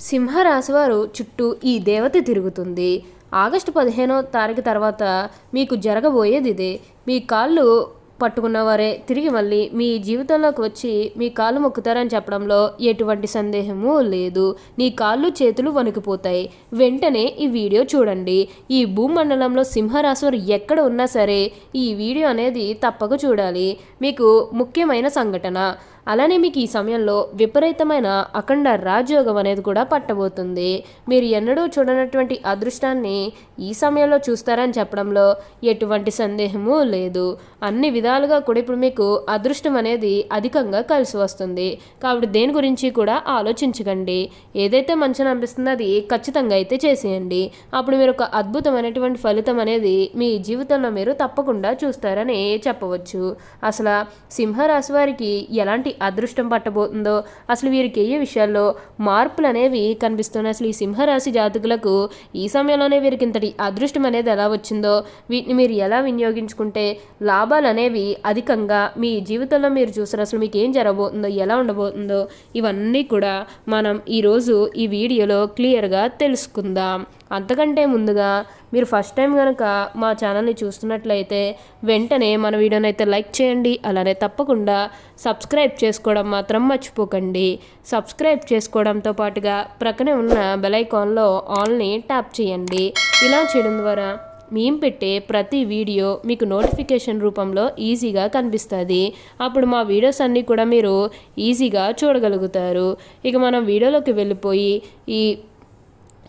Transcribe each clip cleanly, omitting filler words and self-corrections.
సింహరాశి వారు చుట్టూ ఈ దేవత తిరుగుతుంది. ఆగస్టు 15వ తారీఖు తర్వాత మీకు జరగబోయేది ఇదే. మీ కాళ్ళు పట్టుకున్నవారే తిరిగి మళ్ళీ మీ జీవితంలోకి వచ్చి మీ కాళ్ళు మొక్కుతారని చెప్పడంలో ఎటువంటి సందేహము లేదు. నీ కాళ్ళు చేతులు వణికిపోతాయి. వెంటనే ఈ వీడియో చూడండి. ఈ భూమండలంలో సింహరాశి వారు ఎక్కడ ఉన్నా సరే ఈ వీడియో అనేది తప్పక చూడాలి. మీకు ముఖ్యమైన సంఘటన. అలానే మీకు ఈ సమయంలో విపరీతమైన అఖండ రాజయోగం అనేది కూడా పట్టబోతుంది. మీరు ఎన్నడూ చూడనటువంటి అదృష్టాన్ని ఈ సమయంలో చూస్తారని చెప్పడంలో ఎటువంటి సందేహము లేదు. అన్ని విధాలుగా కూడా ఇప్పుడు మీకు అదృష్టం అనేది అధికంగా కలిసి వస్తుంది. కాబట్టి దేని గురించి కూడా ఆలోచించకండి. ఏదైతే మంచిగా అనిపిస్తుందో అది ఖచ్చితంగా అయితే చేసేయండి. అప్పుడు మీరు ఒక అద్భుతమైనటువంటి ఫలితం అనేది మీ జీవితంలో మీరు తప్పకుండా చూస్తారని చెప్పవచ్చు. అసలు సింహరాశి వారికి ఎలాంటి అదృష్టం పట్టబోతుందో, అసలు వీరికి ఏ విషయాల్లో మార్పులు అనేవి కనిపిస్తున్నాయి, అసలు ఈ సింహరాశి జాతకులకు ఈ సమయంలోనే వీరికి ఇంతటి అదృష్టం అనేది ఎలా వచ్చిందో, వీటిని మీరు ఎలా వినియోగించుకుంటే లాభాలు అనేవి అధికంగా మీ జీవితంలో మీరు చూసారు, అసలు మీకు ఏం జరగబోతుందో, ఎలా ఉండబోతుందో, ఇవన్నీ కూడా మనం ఈరోజు ఈ వీడియోలో క్లియర్గా తెలుసుకుందాం. అంతకంటే ముందుగా మీరు ఫస్ట్ టైం కనుక మా ఛానల్ని చూస్తున్నట్లయితే వెంటనే మన వీడియోని అయితే లైక్ చేయండి. అలానే తప్పకుండా సబ్స్క్రైబ్ చేసుకోవడం మాత్రం మర్చిపోకండి. సబ్స్క్రైబ్ చేసుకోవడంతో పాటుగా ప్రక్కనే ఉన్న బెల్ ఐకాన్లో ఆల్ని ట్యాప్ చేయండి. ఇలా చేయడం ద్వారా మేము పెట్టే ప్రతి వీడియో మీకు నోటిఫికేషన్ రూపంలో ఈజీగా కనిపిస్తుంది. అప్పుడు మా వీడియోస్ అన్నీ కూడా మీరు ఈజీగా చూడగలుగుతారు. ఇక మనం వీడియోలోకి వెళ్ళిపోయి ఈ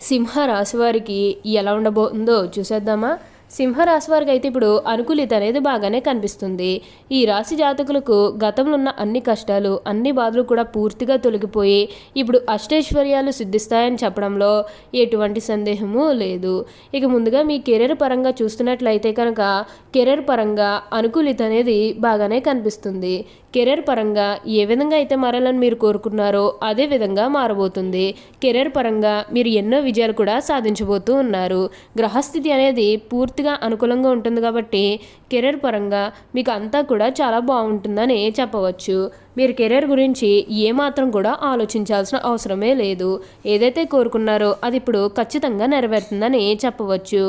సింహరాశి వారికి ఎలా ఉండబోతుందో చూసేద్దామా. సింహరాశి వారికి అయితే ఇప్పుడు అనుకూలిత అనేది బాగానే కనిపిస్తుంది. ఈ రాశి జాతకులకు గతంలో ఉన్న అన్ని కష్టాలు, అన్ని బాధలు కూడా పూర్తిగా తొలగిపోయి ఇప్పుడు అష్టైశ్వర్యాలు సిద్ధిస్తాయని చెప్పడంలో ఎటువంటి సందేహము లేదు. ఇక ముందుగా మీ కెరీర్ పరంగా చూస్తున్నట్లయితే కనుక కెరీర్ పరంగా అనుకూలిత అనేది బాగానే కనిపిస్తుంది. కెరీర్ పరంగా ఏ విధంగా అయితే మారాలని మీరు కోరుకున్నారో అదే విధంగా మారబోతుంది. కెరీర్ పరంగా మీరు ఎన్నో విజయాలు కూడా సాధించబోతూ ఉన్నారు. గ్రహస్థితి అనేది పూర్తిగా అనుకూలంగా ఉంటుంది కాబట్టి కెరీర్ పరంగా మీకు అంతా కూడా చాలా బాగుంటుందని చెప్పవచ్చు. మీరు కెరీర్ గురించి ఏమాత్రం కూడా ఆలోచించాల్సిన అవసరమే లేదు. ఏదైతే కోరుకున్నారో అది ఇప్పుడు ఖచ్చితంగా నెరవేరుతుందని చెప్పవచ్చు.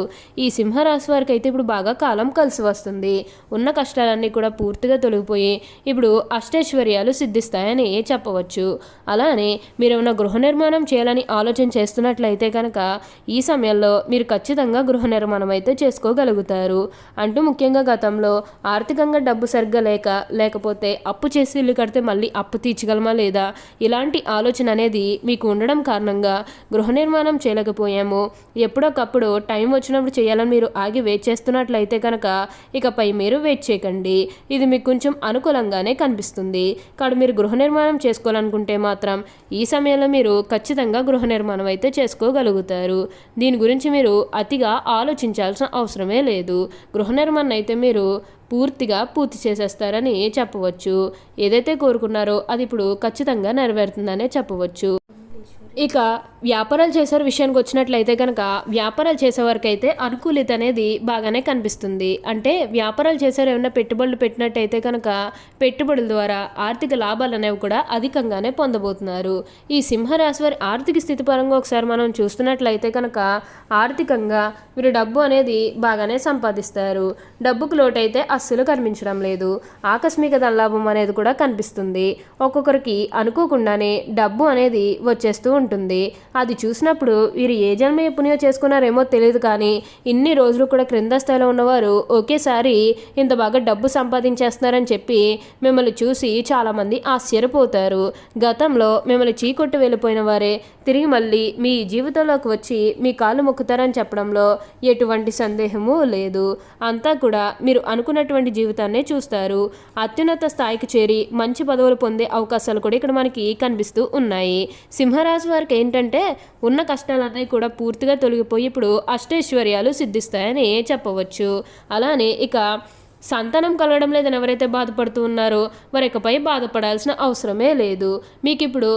ఈ సింహరాశి వారికి అయితే ఇప్పుడు బాగా కాలం కలిసి వస్తుంది. ఉన్న కష్టాలన్నీ కూడా పూర్తిగా తొలగిపోయి ఇప్పుడు అష్టైశ్వర్యాలు సిద్ధిస్తాయని చెప్పవచ్చు. అలానే మీరు ఏమైనా గృహ నిర్మాణం చేయాలని ఆలోచన చేస్తున్నట్లయితే కనుక ఈ సమయంలో మీరు ఖచ్చితంగా గృహ నిర్మాణం అయితే చేసుకోగలుగుతారు. అంటూ ముఖ్యంగా గతంలో ఆర్థికంగా డబ్బు సరిగ్గా లేకపోతే అప్పు చేసి ఇల్లు కడితే మళ్ళీ అప్పు తీర్చగలమా లేదా, ఇలాంటి ఆలోచన అనేది మీకు ఉండడం కారణంగా గృహ నిర్మాణం చేయలేకపోయాము, ఎప్పుడొకప్పుడు టైం వచ్చినప్పుడు చేయాలని మీరు ఆగి వెయిట్ చేస్తున్నట్లయితే కనుక ఇకపై మీరు వెయిట్ చేయకండి. ఇది మీకు కొంచెం అనుకూలంగానే కనిపిస్తుంది. కాబట్టి మీరు గృహ నిర్మాణం చేసుకోవాలనుకుంటే మాత్రం ఈ సమయంలో మీరు ఖచ్చితంగా గృహ నిర్మాణం అయితే చేసుకోగలుగుతారు. దీని గురించి మీరు అతిగా ఆలోచించాల్సిన అవసరమే లేదు. గృహ నిర్మాణం అయితే మీరు పూర్తి చేసేస్తారని చెప్పవచ్చు. ఏదైతే కోరుకున్నారో అది ఇప్పుడు ఖచ్చితంగా నెరవేరుతుందనే చెప్పవచ్చు. ఇక వ్యాపారాలు చేసే విషయానికి వచ్చినట్లయితే కనుక వ్యాపారాలు చేసేవారికి అయితే అనుకూలిత అనేది బాగానే కనిపిస్తుంది. అంటే వ్యాపారాలు చేసేవారు ఏమైనా పెట్టుబడులు పెట్టినట్టయితే కనుక పెట్టుబడుల ద్వారా ఆర్థిక లాభాలు అనేవి కూడా అధికంగానే పొందబోతున్నారు. ఈ సింహరాశి వారి ఆర్థిక స్థితి పరంగా ఒకసారి మనం చూస్తున్నట్లయితే కనుక ఆర్థికంగా మీరు డబ్బు అనేది బాగానే సంపాదిస్తారు. డబ్బుకు లోటైతే అస్సలు కనిపించడం లేదు. ఆకస్మిక ధనలాభం అనేది కూడా కనిపిస్తుంది. ఒక్కొక్కరికి అనుకోకుండానే డబ్బు అనేది వచ్చేస్తూ ఉంటుంది. అది చూసినప్పుడు వీరు ఏ జన్మ పుణ్యం చేసుకున్నారేమో తెలియదు, కానీ ఇన్ని రోజులు కూడా క్రింద స్థాయిలో ఉన్నవారు ఒకేసారి ఇంత బాగా డబ్బు సంపాదించేస్తున్నారని చెప్పి మిమ్మల్ని చూసి చాలామంది ఆశ్చర్యపోతారు. గతంలో మిమ్మల్ని చీకొట్టు వెళ్ళిపోయిన వారే తిరిగి మళ్ళీ మీ జీవితంలోకి వచ్చి మీ కాళ్ళు మొక్కుతారని చెప్పడంలో ఎటువంటి సందేహము లేదు. అంతా కూడా మీరు అనుకున్నటువంటి జీవితాన్నే చూస్తారు. అత్యున్నత స్థాయికి చేరి మంచి పదవులు పొందే అవకాశాలు కూడా ఇక్కడ మనకి కనిపిస్తూ ఉన్నాయి. సింహరాశి వారికి ఏంటంటే ఉన్న కష్టాలన్నీ కూడా పూర్తిగా తొలగిపోయి ఇప్పుడు అష్టైశ్వర్యాలు సిద్ధిస్తాయని చెప్పవచ్చు. అలానే ఇక సంతానం కలగడం లేదని ఎవరైతే బాధపడుతూ ఉన్నారో వారు ఇకపై బాధపడాల్సిన అవసరమే లేదు. మీకు ఇప్పుడు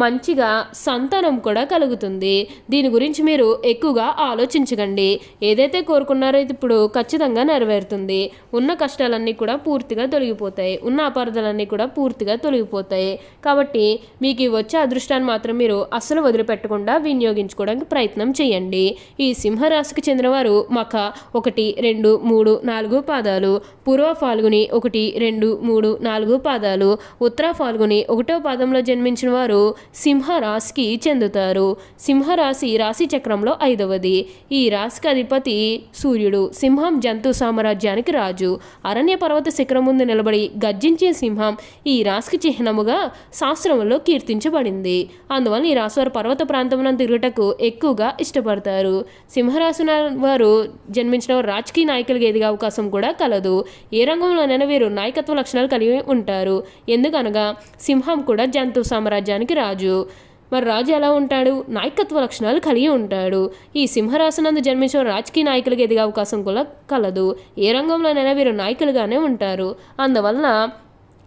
మంచిగా సంతానం కూడా కలుగుతుంది. దీని గురించి మీరు ఎక్కువగా ఆలోచించకండి. ఏదైతే కోరుకున్నారో ఇది ఇప్పుడు ఖచ్చితంగా నెరవేరుతుంది. ఉన్న కష్టాలన్నీ కూడా పూర్తిగా తొలగిపోతాయి. ఉన్న అపార్థాలన్నీ కూడా పూర్తిగా తొలగిపోతాయి. కాబట్టి మీకు వచ్చే అదృష్టాన్ని మాత్రం మీరు అస్సలు వదిలిపెట్టకుండా వినియోగించుకోవడానికి ప్రయత్నం చేయండి. ఈ సింహరాశికి చెందినవారు మఖ 1, 2, 3, 4 పాదాలు, పూర్వ ఫాల్గుని 1, 2, 3, 4 పాదాలు, ఉత్తర ఫాల్గుని 1వ పాదంలో జన్మించిన వారు సింహరాశికి చెందుతారు. సింహరాశి రాశి చక్రంలో 5వది. ఈ రాశికి అధిపతి సూర్యుడు. సింహం జంతు సామ్రాజ్యానికి రాజు. అరణ్య పర్వత శిఖరం ముందు నిలబడి గర్జించే సింహం ఈ రాశికి చిహ్నముగా శాస్త్రంలో కీర్తించబడింది. అందువల్ల ఈ రాశి వారు పర్వత ప్రాంతంలో తిరుగుటకు ఎక్కువగా ఇష్టపడతారు. సింహరాశి వారు జన్మించిన రాజకీయ నాయకులుగా ఎదిగే అవకాశం కూడా కలదు. ఏ రంగంలోనైనా వీరు నాయకత్వ లక్షణాలు కలిగి ఉంటారు. ఎందుకనగా సింహం కూడా జంతు సామ్రాజ్యానికి రాజు. మరి రాజు ఎలా ఉంటాడు? నాయకత్వ లక్షణాలు కలిగి ఉంటాడు. ఈ సింహరాశినందు జన్మించిన రాజకీయ నాయకులుగా ఎదిగే అవకాశం కూడా కలదు. ఏ రంగంలోనైనా వీరు నాయకులుగానే ఉంటారు. అందువలన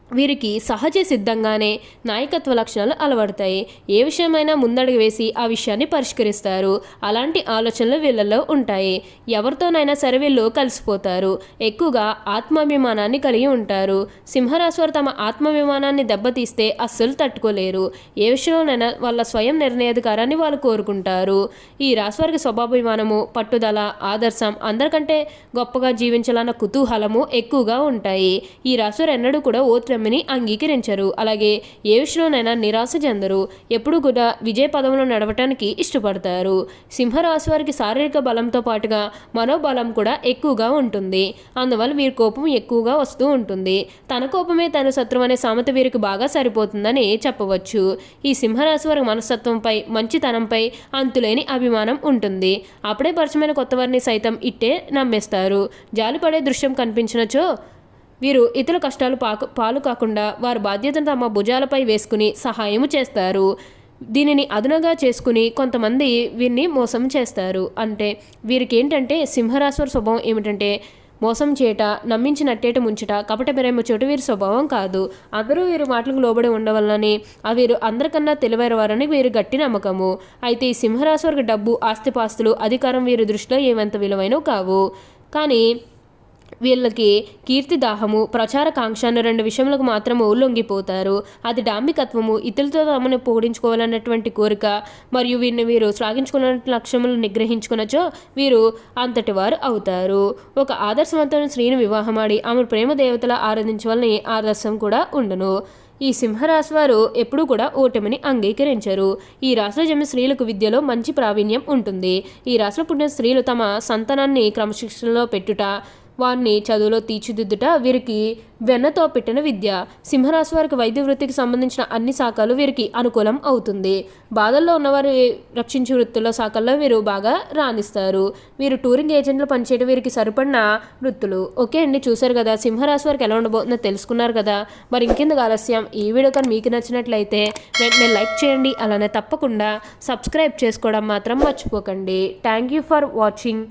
వీరికి సహజ సిద్ధంగానే నాయకత్వ లక్షణాలు అలవడతాయి. ఏ విషయమైనా ముందడుగు వేసి ఆ విషయాన్ని పరిష్కరిస్తారు. అలాంటి ఆలోచనలు వీళ్ళలో ఉంటాయి. ఎవరితోనైనా సరే వీళ్ళు కలిసిపోతారు. ఎక్కువగా ఆత్మాభిమానాన్ని కలిగి ఉంటారు. సింహరాశి వారు తమ ఆత్మాభిమానాన్ని దెబ్బతీస్తే అస్సలు తట్టుకోలేరు. ఏ విషయంలోనైనా వాళ్ళ స్వయం నిర్ణయాధికారాన్ని వాళ్ళు కోరుకుంటారు. ఈ రాశి వారికి స్వభావాభిమానము, పట్టుదల, ఆదర్శం, అందరికంటే గొప్పగా జీవించాలన్న కుతూహలము ఎక్కువగా ఉంటాయి. ఈ రాశి వారు ఎన్నడూ కూడా ఓత్రమిని అంగీకరించరు. అలాగే ఏ విషయంలోనైనా నిరాశ చెందరు. ఎప్పుడు కూడా విజయ పదంలో నడవటానికి ఇష్టపడతారు. సింహరాశి వారికి శారీరక బలంతో పాటుగా మనోబలం కూడా ఎక్కువగా ఉంటుంది. అందువల్ల వీరి కోపం ఎక్కువగా వస్తూ ఉంటుంది. తన కోపమే తన శత్రువు అనే సామెత వీరికి బాగా సరిపోతుందని చెప్పవచ్చు. ఈ సింహరాశి వారి మనస్తత్వంపై, మంచితనంపై అంతులేని అభిమానం ఉంటుంది. అప్పుడే పరిచయమైన కొత్త వారిని సైతం ఇట్టే నమ్మేస్తారు. జాలిపడే దృశ్యం కనిపించినచో వీరు ఇతరుల కష్టాలు పాలు కాకుండా వారి బాధ్యతను తమ భుజాలపై వేసుకుని సహాయము చేస్తారు. దీనిని అదునుగా చేసుకుని కొంతమంది వీరిని మోసం చేస్తారు. అంటే వీరికి ఏంటంటే సింహరాశి స్వభావం ఏమిటంటే మోసం చేయట, నమ్మించినట్టేట ముంచుట, కపట ప్రేమ చోటు వీరి స్వభావం కాదు. అందరూ వీరు మాటలకు లోబడి ఉండవలనని వీరు అందరికన్నా తెలివైన వారని వీరు గట్టి నమ్మకము. అయితే ఈ సింహరాశి వారికి డబ్బు, ఆస్తిపాస్తులు, అధికారం వీరి దృష్టిలో ఏమంత విలువైనవి కావు. కానీ వీళ్ళకి కీర్తిదాహము, ప్రచారకాంక్ష అన్న 2 విషయములకు మాత్రము లొంగిపోతారు. అది డాంబికత్వము, ఇతరులతో తమను పోడించుకోవాలన్నటువంటి కోరిక, మరియు వీరు శ్లాఘించుకున్న లక్ష్యములు నిగ్రహించుకున్నచో వీరు అంతటి వారు అవుతారు. ఒక ఆదర్శవంతమైన స్త్రీని వివాహమాడి ఆమె ప్రేమ దేవతల ఆరాధించవలని ఆదర్శం కూడా ఉండును. ఈ సింహరాశి వారు ఎప్పుడూ కూడా ఓటమిని అంగీకరించరు. ఈ రాశిలో జన్మ స్త్రీలకు విద్యలో మంచి ప్రావీణ్యం ఉంటుంది. ఈ రాశిలో పుట్టిన స్త్రీలు తమ సంతానాన్ని క్రమశిక్షణలో పెట్టుట, వారిని చదువులో తీర్చిదిద్దుట వీరికి వెన్నతో పెట్టిన విద్య. సింహరాశి వారికి వైద్య వృత్తికి సంబంధించిన అన్ని శాఖలు వీరికి అనుకూలం అవుతుంది. బాధల్లో ఉన్నవారు రక్షించే వృత్తుల శాఖల్లో వీరు బాగా రాణిస్తారు. వీరు టూరింగ్ ఏజెంట్లు పనిచేయడం వీరికి సరిపడిన వృత్తులు. ఓకే అండి, చూశారు కదా సింహరాశి వారికి ఎలా ఉండబోతుందో తెలుసుకున్నారు కదా. మరి ఇంకెందుకు ఆలస్యం, ఈ వీడియో కానీ మీకు నచ్చినట్లయితే వెంటనే లైక్ చేయండి. అలానే తప్పకుండా సబ్స్క్రైబ్ చేసుకోవడం మాత్రం మర్చిపోకండి. Thank you for watching.